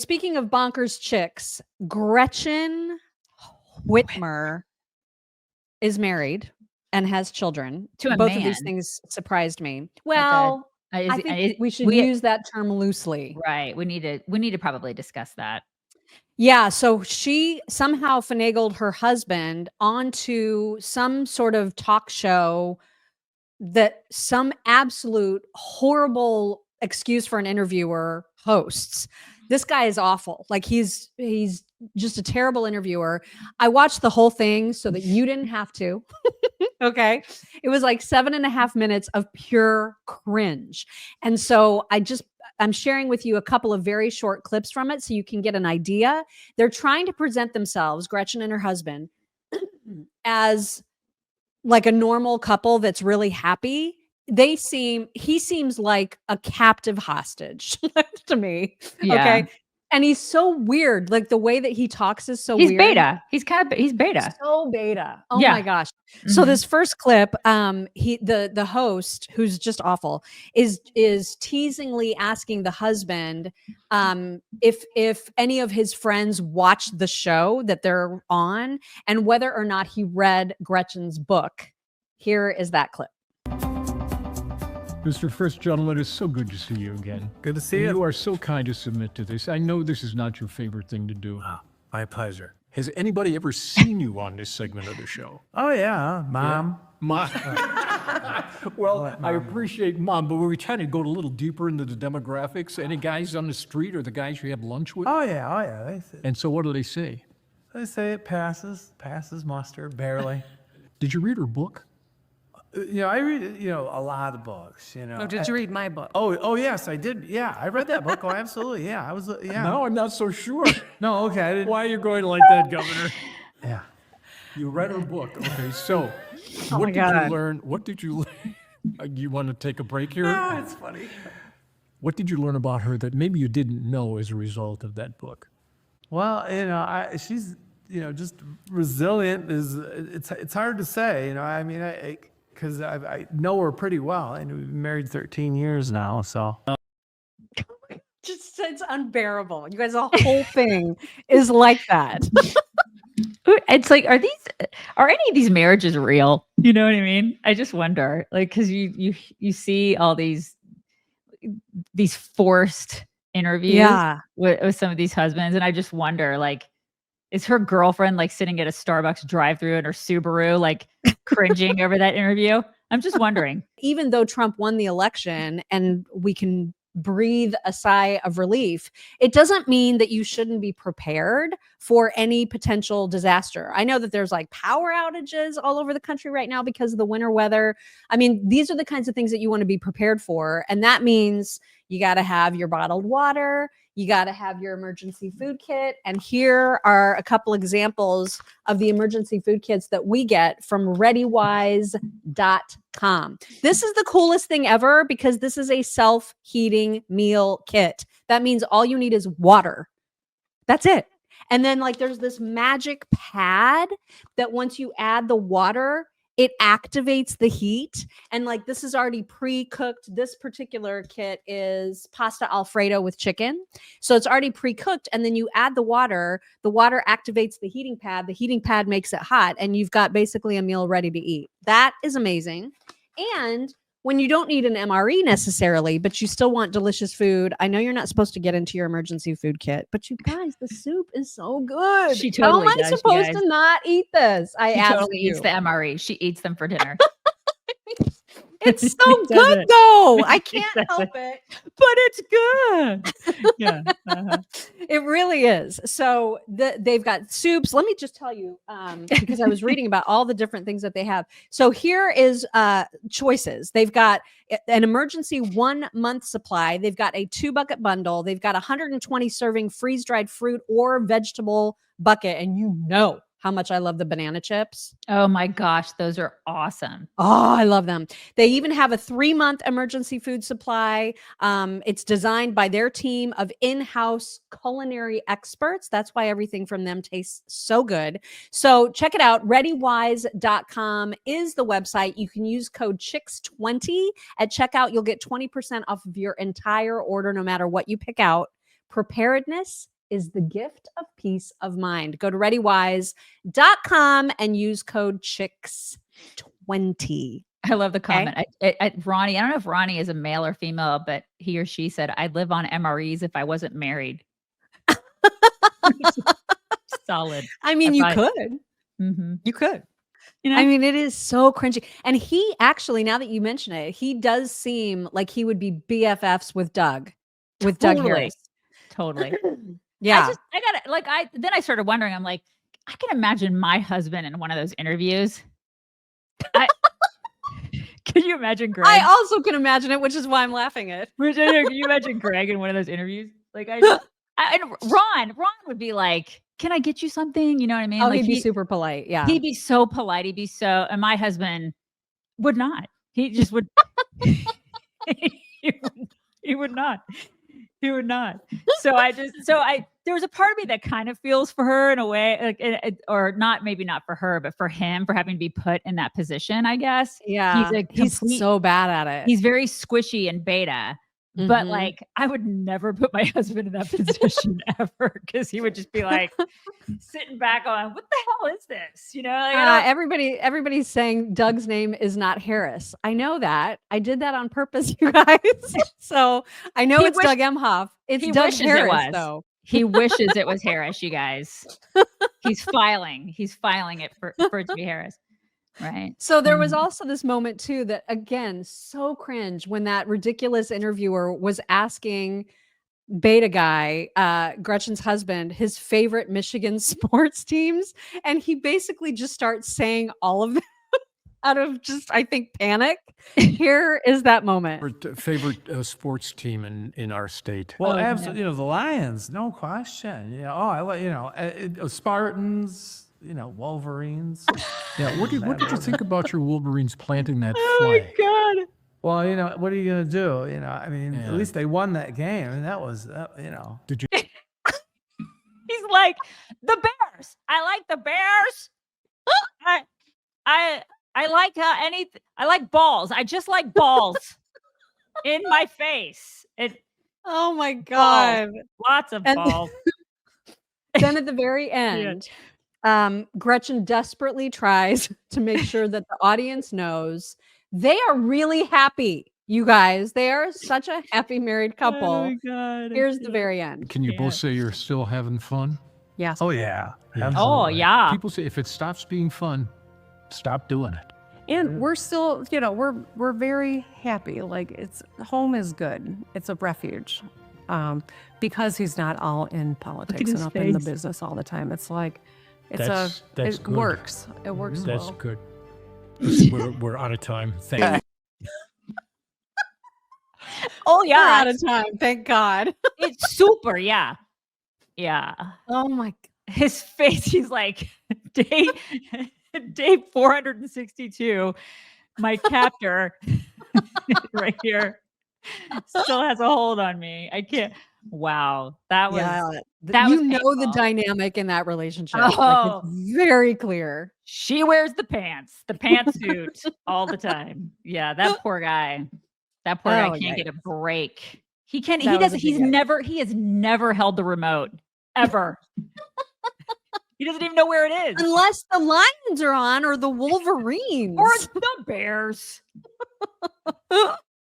speaking of bonkers chicks, Gretchen Whitmer is married and has children. To a Both of these man. things surprised me. Like Well, is I think we should use that term loosely. Right. We need to probably discuss that. Yeah, so she somehow finagled her husband onto some sort of talk show that some absolute horrible excuse for an interviewer hosts. This guy is awful. Like he's just a terrible interviewer. I watched the whole thing so that you didn't have to. Okay. It was like 7.5 minutes of pure cringe. And so I'm sharing with you a couple of very short clips from it so you can get an idea. They're trying to present themselves, Gretchen and her husband, as like a normal couple that's really happy. He seems like a captive hostage to me. Yeah. Okay. And he's so weird. Like the way that he talks is so He's weird. beta. He's beta. So beta. Oh Yeah. my gosh. So this first clip, the host, who's just awful, is teasingly asking the husband if any of his friends watched the show that they're on and whether or not he read Gretchen's book. Here is that clip. Mr. First Gentleman, it's so good to see you again. Good to see you. You are so kind to submit to this. I know this is not your favorite thing to do. Oh, my pleasure. Has anybody ever seen you on this segment of the show? Oh, yeah. Mom. Mom. Well, I appreciate Mom, but we're trying to go a little deeper into the demographics. Any guys on the street or the guys you have lunch with? Oh, yeah. Oh, yeah. And so what do they say? They say it passes muster, barely. Did you read her book? I read, a lot of books, Oh, did you read my book? Oh, yes, I did. Yeah, I read that book. Oh, absolutely. Yeah, I was, yeah. No, I'm not so sure. No, okay, I didn't. Why are you going like that, Governor? Yeah. You read her book. Okay, so what did you learn? What did you learn? You want to take a break here? No, it's funny. What did you learn about her that maybe you didn't know as a result of that book? Well, she's, just resilient. It's hard to say, I mean, because I know her pretty well, and we've been married 13 years now, so. Just it's unbearable. You guys, the whole thing is like that. It's like, are any of these marriages real? You know what I mean? I just wonder, like, because you see all these forced interviews with some of these husbands, and I just wonder, like, is her girlfriend like sitting at a Starbucks drive-thru in her Subaru, like cringing over that interview? I'm just wondering. Even though Trump won the election and we can breathe a sigh of relief, it doesn't mean that you shouldn't be prepared for any potential disaster. I know that there's like power outages all over the country right now because of the winter weather. I mean, these are the kinds of things that you want to be prepared for. And that means you got to have your bottled water. You got to have your emergency food kit. And here are a couple examples of the emergency food kits that we get from ReadyWise.com. This is the coolest thing ever because this is a self-heating meal kit. That means all you need is water. That's it. And then like there's this magic pad that once you add the water, it activates the heat. And like, this is already pre-cooked. This particular kit is pasta Alfredo with chicken. So it's already pre-cooked. And then you add the water activates the heating pad makes it hot. And you've got basically a meal ready to eat. That is amazing. And when you don't need an MRE necessarily, but you still want delicious food. I know you're not supposed to get into your emergency food kit, but you guys, the soup is so good. She totally How am I supposed to not eat this? She totally eats the MRE. She eats them for dinner. It's so good though. I can't help it, but it's good. Yeah. It really is. So they've got soups. Let me just tell you, because I was reading about all the different things that they have. So here is choices. They've got an emergency 1 month supply. They've got a 2-bucket bundle. They've got 120 serving freeze-dried fruit or vegetable bucket. And you know how much I love the banana chips. Oh my gosh, those are awesome. Oh, I love them. They even have a 3-month emergency food supply. It's designed by their team of in-house culinary experts. That's why everything from them tastes so good. So check it out. ReadyWise.com is the website. You can use code CHICKS20 at checkout. You'll get 20% off of your entire order, no matter what you pick out. Preparedness is the gift of peace of mind. Go to readywise.com and use code CHICKS20. I love the comment. Ronnie, I don't know if Ronnie is a male or female, but he or she said, I'd live on MREs if I wasn't married. Solid. I mean, you could. You could. You know? I mean, it is so cringy. And he actually, now that you mention it, he does seem like he would be BFFs with Doug Harris. Totally. Yeah. Then I started wondering, I'm like, I can imagine my husband in one of those interviews. Can you imagine Greg? I also can imagine it, which is why I'm laughing at. Can you imagine Greg in one of those interviews? Like and Ron would be like, can I get you something? You know what I mean? Oh, like he'd be super polite. Yeah. He'd be so polite. And my husband would not. He just would. he would not. He would not. So there was a part of me that kind of feels for her in a way, like, or not, maybe not for her, but for him, for having to be put in that position, I guess. Yeah. He's so bad at it. He's very squishy and beta. But like, I would never put my husband in that position ever, because he would just be like sitting back on, what the hell is this? You know, like, everybody's saying Doug's name is not Harris. I know that. I did that on purpose, you guys. So I know it's Doug Emhoff. It's Doug Harris, though. He wishes it was Harris, you guys. He's filing it for it to be Harris. Right. So there was also this moment too that, again, so cringe, when that ridiculous interviewer was asking Beta Guy, Gretchen's husband, his favorite Michigan sports teams, and he basically just starts saying all of them out of just, I think, panic. Here is that moment. Favorite sports team in our state? Well, absolutely. You know, the Lions, no question. Yeah. Oh, I like, Spartans. Wolverines. Yeah. What did you think about your Wolverines planting that Oh flag? my God. Well, what are you gonna do? I mean, at least they won that game, and that was, Did you? He's like, the Bears. I like the Bears. I like anything. I like balls. I just like balls in my face. Oh my God. Balls. Lots of balls. Then at the very end, Gretchen desperately tries to make sure that the audience knows they are really happy. You guys, they are such a happy married couple. Oh my God. Here's the very end. Can you both say you're still having fun? Yes. oh yeah. Yeah. Oh yeah. People say if it stops being fun, stop doing it. And we're still, we're very happy. Like, home is good. It's a refuge. Because he's not all in politics and up in the business all the time. It's like, That's it good. works. It works That's well. good. We're out of time. Thank you. Oh yeah. We're out of time. Thank God. It's super. Yeah. Yeah. Oh my. His face. He's like, day 462. My captor right here still has a hold on me. I can't. Wow. That was, that was the painful. dynamic in that relationship. Oh. Like, it's very clear. She wears the pantsuit all the time. Yeah, that poor guy. That poor guy can't get a break. He has never held the remote ever. He doesn't even know where it is. Unless the Lions are on, or the Wolverines. Or the Bears.